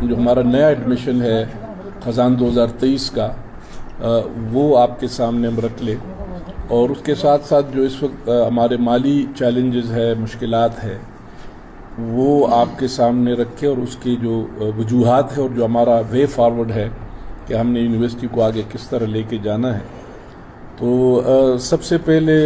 جو ہمارا نیا ایڈمیشن ہے خزان 2023 کا وہ آپ کے سامنے ہم رکھ لیں، اور اس کے ساتھ ساتھ جو اس وقت ہمارے مالی چیلنجز ہے، مشکلات ہے، وہ آپ کے سامنے رکھے، اور اس کی جو وجوہات ہے اور جو ہمارا وے فارورڈ ہے کہ ہم نے یونیورسٹی کو آگے کس طرح لے کے جانا ہے۔ تو سب سے پہلے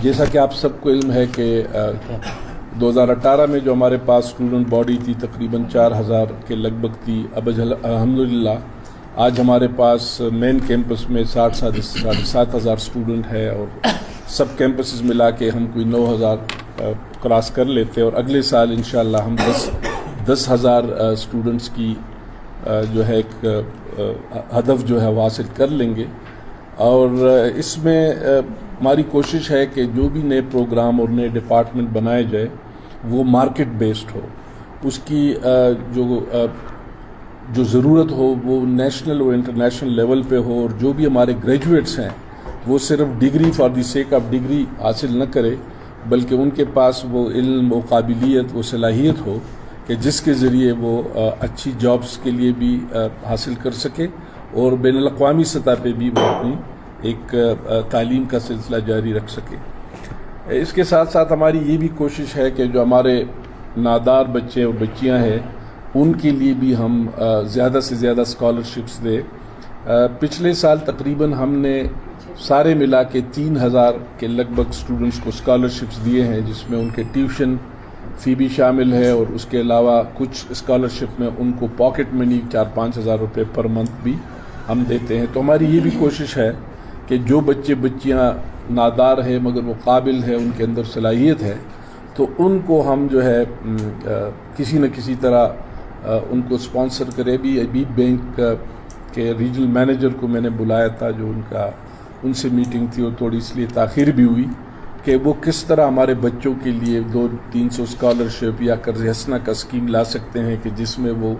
جیسا کہ آپ سب کو علم ہے کہ 2018 میں جو ہمارے پاس اسٹوڈنٹ باڈی تھی تقریباً 4000 کے لگ بھگ تھی، اب الحمدللہ آج ہمارے پاس مین کیمپس میں 7,500 اسٹوڈنٹ ہے، اور سب کیمپسز ملا کے ہم کوئی 9000 کراس کر لیتے، اور اگلے سال انشاءاللہ ہم 10,000 اسٹوڈنٹس کی جو ہے ایک ہدف جو ہے وہ حاصل کر لیں گے۔ اور اس میں ہماری کوشش ہے کہ جو بھی نئے پروگرام اور نئے ڈپارٹمنٹ بنائے جائے وہ مارکیٹ بیسڈ ہو، اس کی جو ضرورت ہو وہ نیشنل اور انٹرنیشنل لیول پہ ہو، اور جو بھی ہمارے گریجویٹس ہیں وہ صرف degree for the sake of degree حاصل نہ کرے، بلکہ ان کے پاس وہ علم، وہ قابلیت، وہ صلاحیت ہو کہ جس کے ذریعے وہ اچھی جابز کے لیے بھی حاصل کر سکے، اور بین الاقوامی سطح پہ بھی وہ اپنی ایک تعلیم کا سلسلہ جاری رکھ سکے۔ اس کے ساتھ ساتھ ہماری یہ بھی کوشش ہے کہ جو ہمارے نادار بچے اور بچیاں ہیں ان کے لیے بھی ہم زیادہ سے زیادہ اسکالرشپس دیں۔ پچھلے سال تقریباً ہم نے سارے ملا کے 3000 کے لگ بھگ اسٹوڈنٹس کو اسکالرشپس دیے ہیں، جس میں ان کے ٹیوشن فی بھی شامل ہے، اور اس کے علاوہ کچھ اسکالرشپ میں ان کو پاکٹ منی 4-5 ہزار روپے پر منتھ بھی ہم دیتے ہیں۔ تو ہماری یہ بھی کوشش ہے کہ جو بچے بچیاں نادار ہیں مگر وہ قابل ہے، ان کے اندر صلاحیت ہے، تو ان کو ہم جو ہے کسی نہ کسی طرح ان کو اسپانسر کرے بھی۔ ابھی بینک کے ریجنل مینیجر کو میں نے بلایا تھا، جو ان سے میٹنگ تھی اور تھوڑی اس لیے تاخیر بھی ہوئی، کہ وہ کس طرح ہمارے بچوں کے لیے 200-300 اسکالرشپ یا قرض حسنہ کا اسکیم لا سکتے ہیں کہ جس میں وہ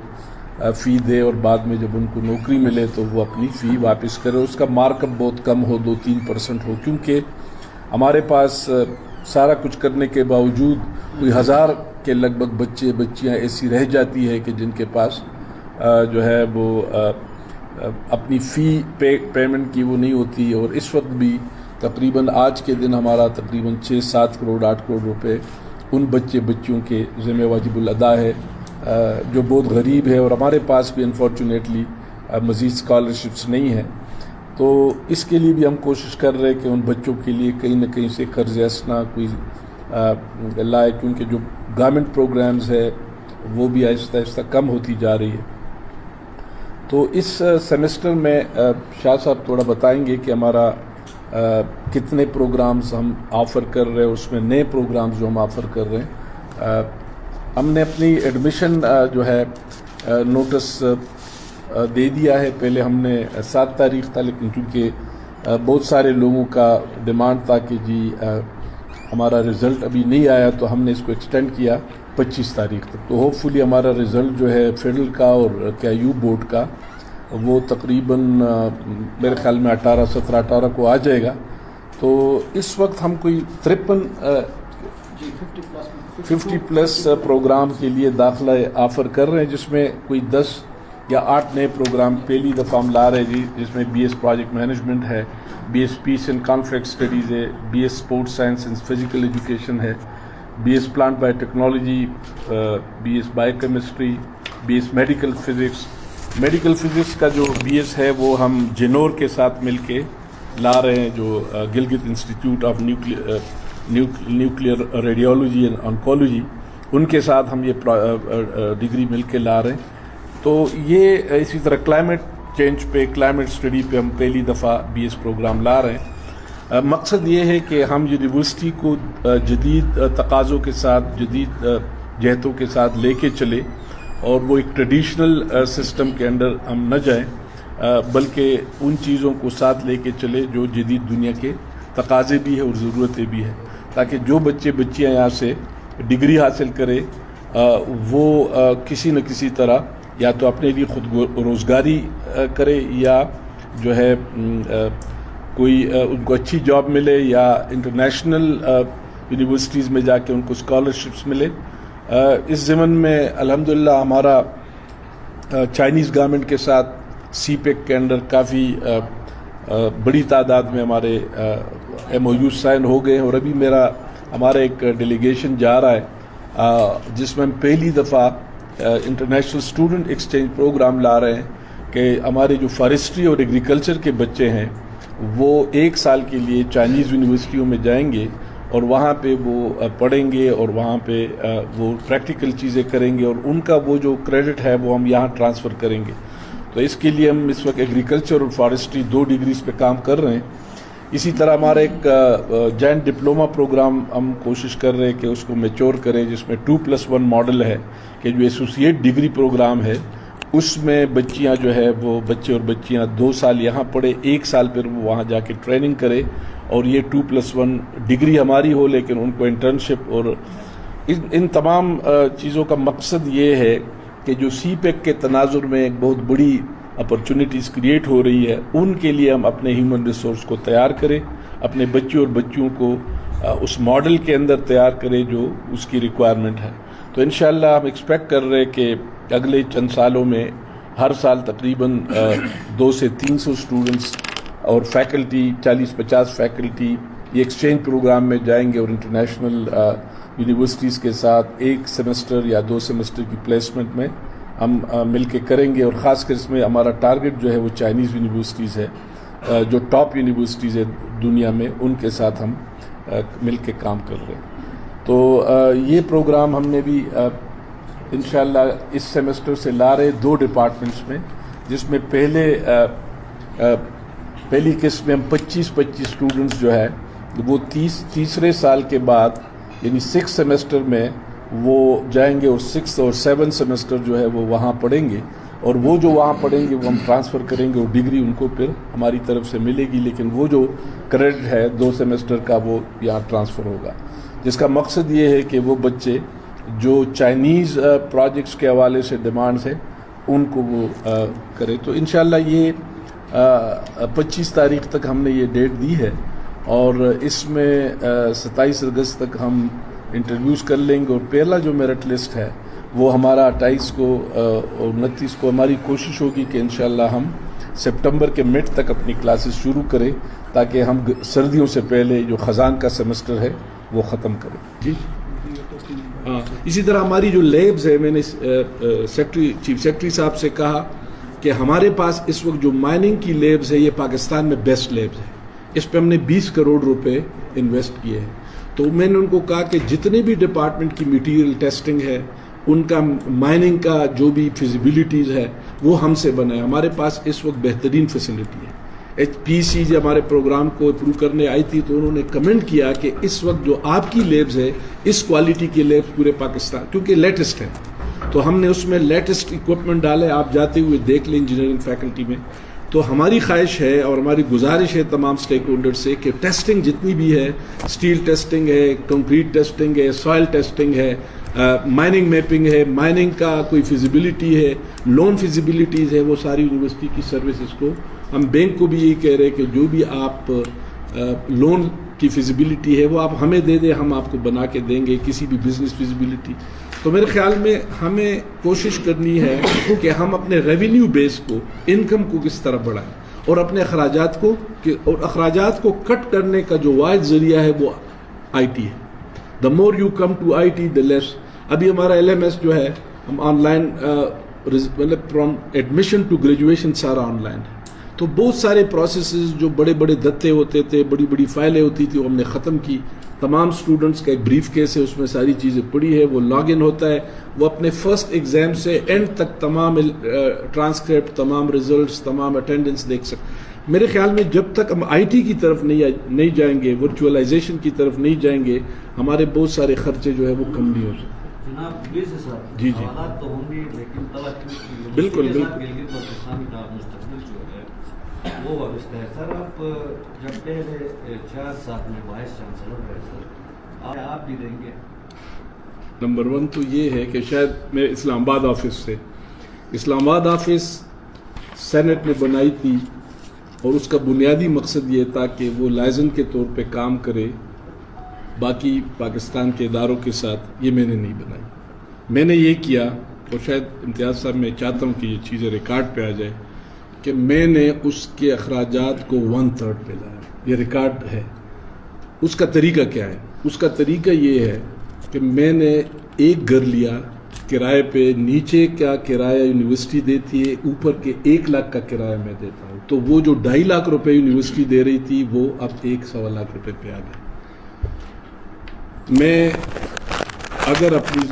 فی دے، اور بعد میں جب ان کو نوکری ملے تو وہ اپنی فی واپس کرے، اس کا مارک اپ بہت کم ہو، 2-3% ہو، کیونکہ ہمارے پاس سارا کچھ کرنے کے باوجود کوئی 1000 کے لگ بھگ بچے بچیاں ایسی رہ جاتی ہے کہ جن کے پاس جو ہے وہ اپنی فی پیمنٹ کی وہ نہیں ہوتی، اور اس وقت بھی تقریباً آج کے دن ہمارا تقریباً 6-7 کروڑ 8 کروڑ روپے ان بچے بچیوں کے ذمہ واجب الادا ہے جو بہت غریب ہے، اور ہمارے پاس بھی انفارچونیٹلی مزید اسکالرشپس نہیں ہیں۔ تو اس کے لیے بھی ہم کوشش کر رہے ہیں کہ ان بچوں کے لیے کہیں نہ کہیں سے قرض حسنہ کوئی لائے، کیونکہ جو گورنمنٹ پروگرامز ہے وہ بھی آہستہ آہستہ کم ہوتی جا رہی ہے۔ تو اس سیمسٹر میں شاہ صاحب تھوڑا بتائیں گے کہ ہمارا کتنے پروگرامز ہم آفر کر رہے ہیں، اس میں نئے پروگرامز جو ہم آفر کر رہے ہیں۔ ہم نے اپنی ایڈمیشن جو ہے نوٹس دے دیا ہے، پہلے ہم نے 7 تاریخ تھا، لیکن چونکہ بہت سارے لوگوں کا ڈیمانڈ تھا کہ جی ہمارا رزلٹ ابھی نہیں آیا، تو ہم نے اس کو ایکسٹینڈ کیا 25 تاریخ تک۔ تو ہوپ فلی ہمارا رزلٹ جو ہے فیڈرل کا اور KIU بورڈ کا وہ تقریباً میرے خیال میں 17-18 کو آ جائے گا۔ تو اس وقت ہم کوئی 50 پلس پروگرام کے لیے داخلہ آفر کر رہے ہیں، جس میں کوئی 10 یا 8 نئے پروگرام پہلی دفعہ ہم لا رہے ہیں، جس میں BS پروجیکٹ مینجمنٹ ہے، BS peace and conflict studies ہے، BS sports science and physical education ہے، BS plant biotechnology, BS biochemistry, BS medical physics. Medical physics کا جو BS ہے وہ ہم جنور کے ساتھ مل کے لا رہے ہیں، جو Gilgit Institute of Nuclear Radiology and Oncology, ان کے ساتھ ہم یہ ڈگری مل کے لا رہے ہیں۔ تو یہ اسی طرح کلائمیٹ چینج پہ، کلائمیٹ اسٹڈی پہ ہم پہلی دفعہ BS پروگرام لا رہے ہیں۔ مقصد یہ ہے کہ ہم یونیورسٹی کو جدید تقاضوں کے ساتھ، جدید جہتوں کے ساتھ لے کے چلے، اور وہ ایک ٹریڈیشنل سسٹم کے انڈر ہم نہ جائیں، بلکہ ان چیزوں کو ساتھ لے کے چلے جو جدید دنیا کے تقاضے بھی ہیں اور ضرورتیں بھی ہیں، تاکہ جو بچے بچیاں یہاں سے ڈگری حاصل کرے وہ کسی نہ کسی طرح یا تو اپنے لیے خود روزگاری کرے، یا جو ہے کوئی ان کو اچھی جاب ملے، یا انٹرنیشنل یونیورسٹیز میں جا کے ان کو اسکالرشپس ملے، اس ضمن میں الحمدللہ ہمارا چائنیز گورنمنٹ کے ساتھ سی پیک کے اندر کافی بڑی تعداد میں ہمارے ایم او یو سائن ہو گئے ہیں، اور ابھی ہمارا ایک ڈیلیگیشن جا رہا ہے جس میں ہم پہلی دفعہ انٹرنیشنل اسٹوڈنٹ ایکسچینج پروگرام لا رہے ہیں کہ ہمارے جو فارسٹری اور ایگریکلچر کے بچے ہیں وہ 1 سال کے لیے چائنیز یونیورسٹیوں میں جائیں گے اور وہاں پہ وہ پڑھیں گے اور وہاں پہ وہ پریکٹیکل چیزیں کریں گے، اور ان کا وہ جو کریڈٹ ہے وہ ہم یہاں ٹرانسفر کریں گے. تو اس کے لیے ہم اس وقت ایگریکلچر اور فارسٹری 2 ڈگریز پہ کام کر رہے ہیں. اسی طرح ہمارا ایک جوائنٹ ڈپلوما پروگرام ہم کوشش کر رہے ہیں کہ اس کو میچور کریں، جس میں 2+1 ماڈل ہے کہ جو ایسوسیٹ ڈگری پروگرام ہے اس میں بچیاں جو ہے وہ بچے اور بچیاں 2 سال یہاں پڑھے، 1 سال پھر وہ وہاں جا کے ٹریننگ کرے، اور یہ 2+1 ڈگری ہماری ہو لیکن ان کو انٹرنشپ. اور ان تمام چیزوں کا مقصد یہ ہے کہ جو سی پیک کے تناظر میں ایک بہت بڑی اپرچونٹیز کریٹ ہو رہی ہے، ان کے لیے ہم اپنے ہیومن ریسورس کو تیار کریں، اپنے بچوں اور بچیوں کو اس ماڈل کے اندر تیار کریں جو اس کی ریکوائرمنٹ ہے. تو انشاءاللہ ہم ایکسپیکٹ کر رہے کہ اگلے چند سالوں میں ہر سال تقریباً 200 سے 300 اسٹوڈنٹس اور فیکلٹی 40-50 فیکلٹی یہ ایکسچینج پروگرام میں جائیں گے، اور انٹرنیشنل یونیورسٹیز کے ساتھ 1 سیمسٹر یا 2 سیمسٹر کی پلیسمنٹ میں ہم مل کے کریں گے. اور خاص کر اس میں ہمارا ٹارگٹ جو ہے وہ چائنیز یونیورسٹیز ہے، جو ٹاپ یونیورسٹیز ہے دنیا میں، ان کے ساتھ ہم مل کے کام کر رہے ہیں. تو یہ پروگرام ہم نے بھی انشاءاللہ اس سیمسٹر سے لا رہے 2 ڈپارٹمنٹس میں، جس میں پہلی قسم میں ہم 25 اسٹوڈنٹس جو ہے وہ تیسرے سال کے بعد یعنی 6 سیمسٹر میں وہ جائیں گے، اور 6 اور 7 سیمسٹر جو ہے وہ وہاں پڑھیں گے، اور وہ جو وہاں پڑھیں گے وہ ہم ٹرانسفر کریں گے، اور ڈگری ان کو پھر ہماری طرف سے ملے گی، لیکن وہ جو کریڈٹ ہے 2 سیمسٹر کا وہ یہاں ٹرانسفر ہوگا، جس کا مقصد یہ ہے کہ وہ بچے جو چائنیز پروجیکٹس کے حوالے سے ڈیمانڈز ہیں ان کو وہ کرے. تو انشاءاللہ یہ 25 تاریخ تک ہم نے یہ ڈیٹ دی ہے، اور اس میں 27 اگست تک ہم انٹرویوز کر لیں گے، اور پہلا جو میرٹ لسٹ ہے وہ ہمارا 28 کو اور 29 کو ہماری کوشش ہوگی کہ انشاءاللہ ہم سپٹمبر کے مڈ تک اپنی کلاسز شروع کریں تاکہ ہم سردیوں سے پہلے جو خزان کا سیمسٹر ہے وہ ختم کریں. جی ہاں، اسی طرح ہماری جو لیبز ہے، میں نے چیف سیکرٹری صاحب سے کہا کہ ہمارے پاس اس وقت جو مائننگ کی لیبز ہے یہ پاکستان میں بیسٹ لیبز ہے، اس پہ ہم نے 20 کروڑ روپے انویسٹ کیے ہیں. تو میں نے ان کو کہا کہ جتنے بھی ڈپارٹمنٹ کی میٹیریل ٹیسٹنگ ہے، ان کا مائننگ کا جو بھی فیزیبلٹیز ہے وہ ہم سے بنا ہے. ہمارے پاس اس وقت بہترین فیسلٹی ہے. HPC جو ہمارے پروگرام کو اپروو کرنے آئی تھی تو انہوں نے کمنٹ کیا کہ اس وقت جو آپ کی لیبز ہے اس کوالٹی کی لیبز پورے پاکستان، کیونکہ لیٹسٹ ہے، تو ہم نے اس میں لیٹسٹ اکوپمنٹ ڈالے. آپ جاتے ہوئے دیکھ لیں انجینئرنگ فیکلٹی میں. تو ہماری خواہش ہے اور ہماری گزارش ہے تمام اسٹیک ہولڈر سے کہ ٹیسٹنگ جتنی بھی ہے، اسٹیل ٹیسٹنگ ہے، کنکریٹ ٹیسٹنگ ہے، سوائل ٹیسٹنگ ہے، مائننگ میپنگ ہے، مائننگ کا کوئی فیزیبلٹی ہے، لون فیزیبلٹیز ہے، وہ ساری یونیورسٹی کی سروسز کو ہم بینک کو بھی یہی کہہ رہے ہیں کہ جو بھی آپ لون کی فیزیبلٹی ہے وہ آپ ہمیں دے دیں، ہم آپ کو بنا کے دیں گے، کسی بھی بزنس فیزیبلٹی. تو میرے خیال میں ہمیں کوشش کرنی ہے کہ ہم اپنے ریونیو بیس کو، انکم کو کس طرح بڑھائیں، اور اپنے اخراجات کو کٹ کرنے کا جو واحد ذریعہ ہے وہ IT ہے. The more you come to IT the less. ابھی ہمارا LMS جو ہے ہم آن لائن، مطلب فرام ایڈمیشن ٹو گریجویشن سارا آن لائن ہے. تو بہت سارے پروسیسز جو بڑے بڑے دتے ہوتے تھے، بڑی بڑی فائلیں ہوتی تھی، وہ ہم نے ختم کی. تمام اسٹوڈنٹس کا ایک بریف کیس ہے، اس میں ساری چیزیں پڑی ہے، وہ لاگ ان ہوتا ہے، وہ اپنے فرسٹ ایگزام سے اینڈ تک تمام ٹرانسکرپٹ، تمام ریزلٹس، تمام اٹینڈنس دیکھ سکتے. میرے خیال میں جب تک ہم IT کی طرف نہیں جائیں گے، ورچوئلائزیشن کی طرف نہیں جائیں گے، ہمارے بہت سارے خرچے جو ہے وہ کم نہیں ہو سکتے. جناب جی حالات تو ہوں گے، لیکن بالکل وہ وابستہ ہے. سر آپ جب پہلے 4 سال میں وائس چانسلر رہے سر، آپ بھی دیں گے؟ نمبر 1 تو یہ ہے کہ شاید میں اسلام آباد آفس سے، اسلام آباد آفس سینٹ نے بنائی تھی، اور اس کا بنیادی مقصد یہ تھا کہ وہ لائزن کے طور پہ کام کرے باقی پاکستان کے اداروں کے ساتھ. یہ میں نے نہیں بنائی. میں نے یہ کیا، اور شاید امتیاز صاحب میں چاہتا ہوں کہ یہ چیزیں ریکارڈ پہ آ جائے، کہ میں نے اس کے اخراجات کو 1/3 پہ لایا. یہ ریکارڈ ہے. اس کا طریقہ کیا ہے؟ اس کا طریقہ یہ ہے کہ میں نے ایک گھر لیا کرائے پہ، نیچے کا کرایہ یونیورسٹی دیتی ہے، اوپر کے 1 لاکھ کا کرایہ میں دیتا ہوں. تو وہ جو 2.5 لاکھ روپے یونیورسٹی دے رہی تھی وہ اب 1.25 لاکھ روپے پہ آ گئے. میں اگر اپنی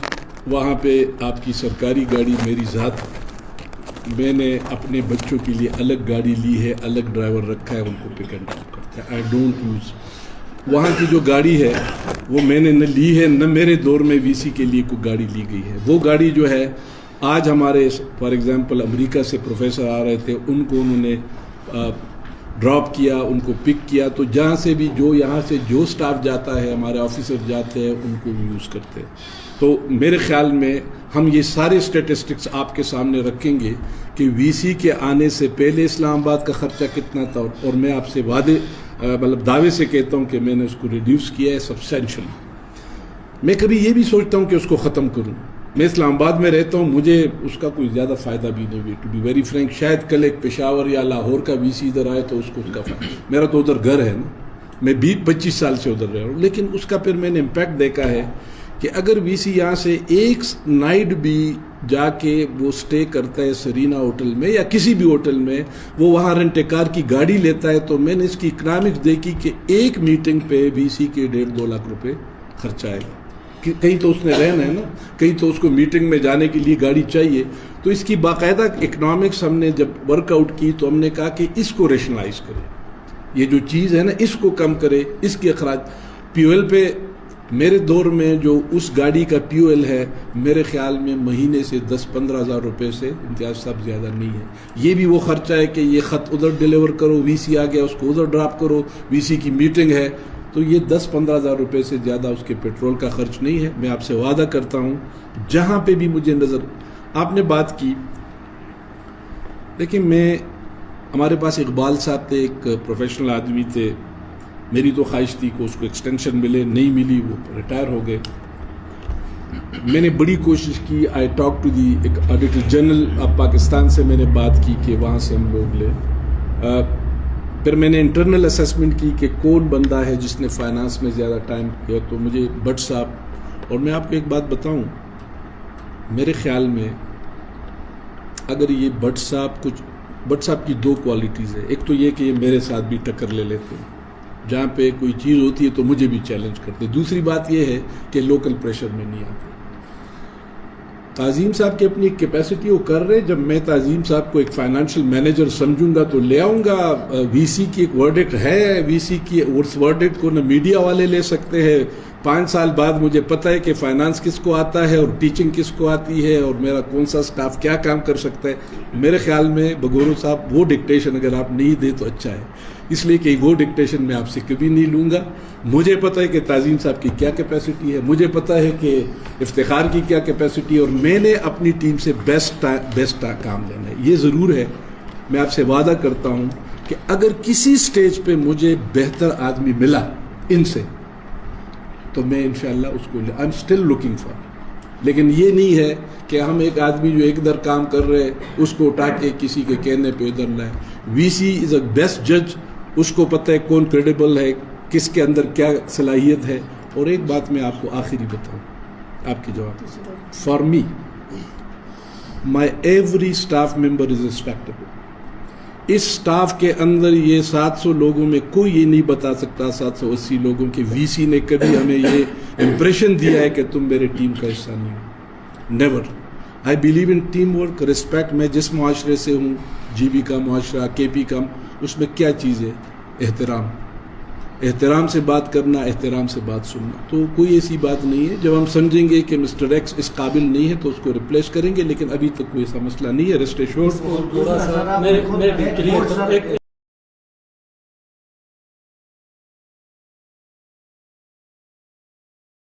وہاں پہ آپ کی سرکاری گاڑی میری ذات، میں نے اپنے بچوں کے لیے الگ گاڑی لی ہے، الگ ڈرائیور رکھا ہے، ان کو پک اینڈ ڈراپ کرتا ہے. آئی ڈونٹ یوز وہاں کی جو گاڑی ہے وہ میں نے نہ لی ہے، نہ میرے دور میں وی سی کے لیے کوئی گاڑی لی گئی ہے. وہ گاڑی جو ہے آج ہمارے فار ایگزامپل امریکہ سے پروفیسر آ رہے تھے، ان کو انہوں نے ڈراپ کیا، ان کو پک کیا. تو جہاں سے بھی جو یہاں سے جو سٹاف جاتا ہے، ہمارے آفیسر جاتے ہیں، ان کو بھی یوز کرتے ہیں. تو میرے خیال میں ہم یہ سارے اسٹیٹسٹکس آپ کے سامنے رکھیں گے کہ وی سی کے آنے سے پہلے اسلام آباد کا خرچہ کتنا تھا، اور میں آپ سے دعوے سے کہتا ہوں کہ میں نے اس کو ریڈیوس کیا ہے سبسٹینشلی. میں کبھی یہ بھی سوچتا ہوں کہ اس کو ختم کروں. میں اسلام آباد میں رہتا ہوں، مجھے اس کا کوئی زیادہ فائدہ بھی نہیں ہوئی. ٹو بی ویری فرینک، شاید کل ایک پشاور یا لاہور کا وی سی ادھر آئے تو اس کو اس کا فائدہ. میرا تو ادھر گھر ہے نا، میں 20-25 سال سے ادھر رہ رہا ہوں. لیکن اس کا پھر میں نے امپیکٹ دیکھا ہے کہ اگر وی سی یہاں سے ایک نائٹ بھی جا کے وہ سٹے کرتا ہے سرینا ہوٹل میں یا کسی بھی ہوٹل میں، وہ وہاں رینٹ کار کی گاڑی لیتا ہے، تو میں نے اس کی اکنامکس دیکھی کہ ایک میٹنگ پہ وی سی کے 1.5-2 لاکھ روپے خرچ آئے گا. کہیں تو اس نے رہنا ہے نا، کہیں تو اس کو میٹنگ میں جانے کے لیے گاڑی چاہیے. تو اس کی باقاعدہ اکنامکس ہم نے جب ورک آؤٹ کی تو ہم نے کہا کہ اس کو ریشنلائز کرے، یہ جو چیز ہے نا اس کو کم کرے. اس کے اخراج پی او ایل پہ میرے دور میں جو اس گاڑی کا پی او ایل ہے میرے خیال میں مہینے سے 10-15 ہزار روپے سے امتیاز صاحب زیادہ نہیں ہے. یہ بھی وہ خرچہ ہے کہ یہ خط ادھر ڈیلیور کرو، وی سی آ گیا اس کو ادھر ڈراپ کرو، وی سی کی میٹنگ ہے، تو یہ 10-15 ہزار روپے سے زیادہ اس کے پیٹرول کا خرچ نہیں ہے. میں آپ سے وعدہ کرتا ہوں جہاں پہ بھی مجھے نظر آپ نے بات کی، لیکن ہمارے پاس اقبال صاحب تھے، ایک پروفیشنل آدمی تھے. میری تو خواہش تھی کہ اس کو ایکسٹینشن ملے، نہیں ملی، وہ ریٹائر ہو گئے. میں نے بڑی کوشش کی، آئی ٹاک ٹو دی ایک آڈیٹر جنرل آف پاکستان سے میں نے بات کی کہ وہاں سے ہم لوگ لیں. پھر میں نے انٹرنل اسیسمنٹ کی کہ کون بندہ ہے جس نے فائنانس میں زیادہ ٹائم کیا، تو مجھے بٹ صاحب. اور میں آپ کو ایک بات بتاؤں، میرے خیال میں اگر یہ بٹ صاحب کی 2 کوالٹیز ہے. ایک تو یہ کہ یہ میرے ساتھ بھی ٹکر لے لیتے ہیں، جہاں پہ کوئی چیز ہوتی ہے تو مجھے بھی چیلنج کرتے. دوسری بات یہ ہے کہ لوکل پریشر میں نہیں آتے. تعظیم صاحب کی اپنی ایک کیپیسٹی وہ کر رہے. جب میں تعظیم صاحب کو ایک فائنینشیل مینیجر سمجھوں گا تو لے آؤں گا. وی سی کی ایک ورڈکٹ ہے، وی سی کی اس ورڈکٹ کو نہ میڈیا والے لے سکتے ہیں. 5 سال بعد مجھے پتہ ہے کہ فائنانس کس کو آتا ہے اور ٹیچنگ کس کو آتی ہے اور میرا کون سا سٹاف کیا کام کر سکتا ہے. میرے خیال میں بگورو صاحب وہ ڈکٹیشن اگر آپ نہیں دیں تو اچھا ہے، اس لیے کہ وہ ڈکٹیشن میں آپ سے کبھی نہیں لوں گا. مجھے پتہ ہے کہ تعظیم صاحب کی کیا کیپیسٹی ہے، مجھے پتہ ہے کہ افتخار کی کیا کیپیسٹی ہے، اور میں نے اپنی ٹیم سے بیسٹ کام لینا ہے. یہ ضرور ہے، میں آپ سے وعدہ کرتا ہوں کہ اگر کسی سٹیج پہ مجھے بہتر آدمی ملا ان سے تو میں انشاءاللہ اس کو I am still looking for. لیکن یہ نہیں ہے کہ ہم ایک آدمی جو ایک در کام کر رہے اس کو اٹھا کے کسی کے کہنے پہ ادھر لائیں. وی سی از اے بیسٹ جج، اس کو پتہ ہے کون کریڈیبل ہے، کس کے اندر کیا صلاحیت ہے. اور ایک بات میں آپ کو آخری بتاؤں، آپ کی جواب، for me my every staff member is respectable. اس سٹاف کے اندر یہ 700 لوگوں میں کوئی یہ نہیں بتا سکتا، 780 لوگوں کے وی سی نے کبھی ہمیں یہ امپریشن دیا ہے کہ تم میرے ٹیم کا حصہ نہیں ہو. Never. I believe in teamwork, respect. میں جس معاشرے سے ہوں، جی بی کا معاشرہ، کے پی کا، اس میں کیا چیز ہے؟ احترام. احترام سے بات کرنا، احترام سے بات سننا. تو کوئی ایسی بات نہیں ہے. جب ہم سمجھیں گے کہ مسٹر ایکس اس قابل نہیں ہے تو اس کو ریپلیس کریں گے، لیکن ابھی تک کوئی ایسا مسئلہ نہیں ہے. Rest assured.